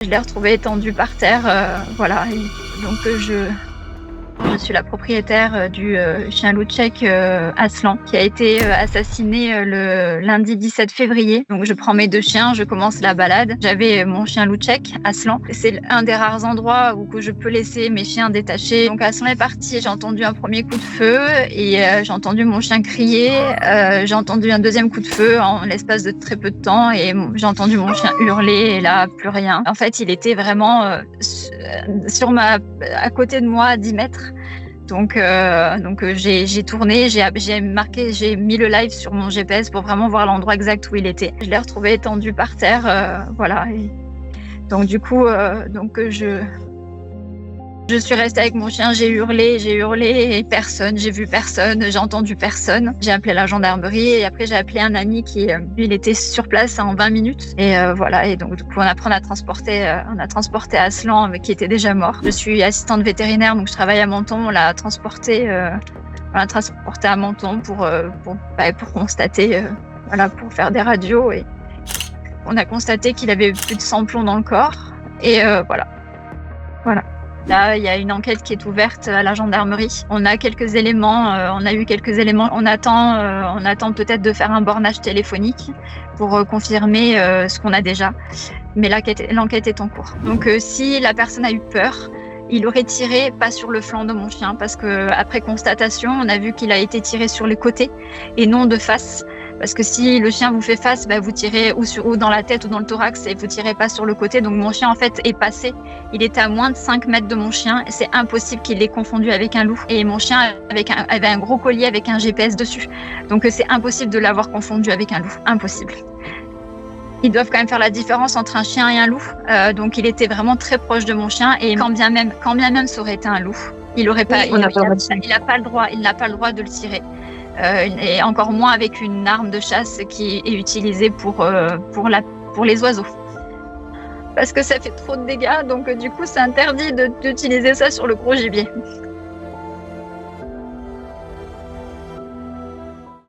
Je l'ai retrouvé étendu par terre, voilà. Et donc je suis la propriétaire du chien loup tchèque Aslan, qui a été assassiné le lundi 17 février. Donc je prends mes 2 chiens, je commence la balade. J'avais mon chien loup tchèque, Aslan. C'est un des rares endroits où je peux laisser mes chiens détachés. Donc Aslan est parti, j'ai entendu un premier coup de feu et j'ai entendu mon chien crier. J'ai entendu un deuxième coup de feu en l'espace de très peu de temps et j'ai entendu mon chien hurler et là, plus rien. En fait, il était vraiment à côté de moi à 10 mètres. Donc j'ai tourné, j'ai mis le live sur mon GPS pour vraiment voir l'endroit exact où il était. Je l'ai retrouvé étendu par terre, voilà. Et donc du coup, je suis restée avec mon chien, j'ai hurlé et j'ai vu personne, j'ai entendu personne. J'ai appelé la gendarmerie et après j'ai appelé un ami qui, lui, il était sur place en 20 minutes. Et voilà, et donc du coup on a transporté Aslan qui était déjà mort. Je suis assistante vétérinaire, donc je travaille à Menton. On l'a transporté à Menton pour constater, pour faire des radios. Et on a constaté qu'il avait plus de sang-plomb dans le corps. Et voilà. Là, il y a une enquête qui est ouverte à la gendarmerie. On a quelques éléments, On attend peut-être de faire un bornage téléphonique pour confirmer ce qu'on a déjà. Mais l'enquête est en cours. Donc, si la personne a eu peur, il aurait tiré pas sur le flanc de mon chien parce que après constatation, on a vu qu'il a été tiré sur les côtés et non de face. Parce que si le chien vous fait face, vous tirez ou dans la tête ou dans le thorax et vous tirez pas sur le côté. Donc mon chien en fait est passé. Il était à moins de 5 mètres de mon chien et c'est impossible qu'il l'ait confondu avec un loup. Et mon chien avait un gros collier avec un GPS dessus. Donc c'est impossible de l'avoir confondu avec un loup. Impossible. Ils doivent quand même faire la différence entre un chien et un loup. Donc il était vraiment très proche de mon chien et quand bien même ça aurait été un loup, il n'a pas le droit de le tirer. Et encore moins avec une arme de chasse qui est utilisée pour les oiseaux. Parce que ça fait trop de dégâts, donc du coup c'est interdit d'utiliser ça sur le gros gibier.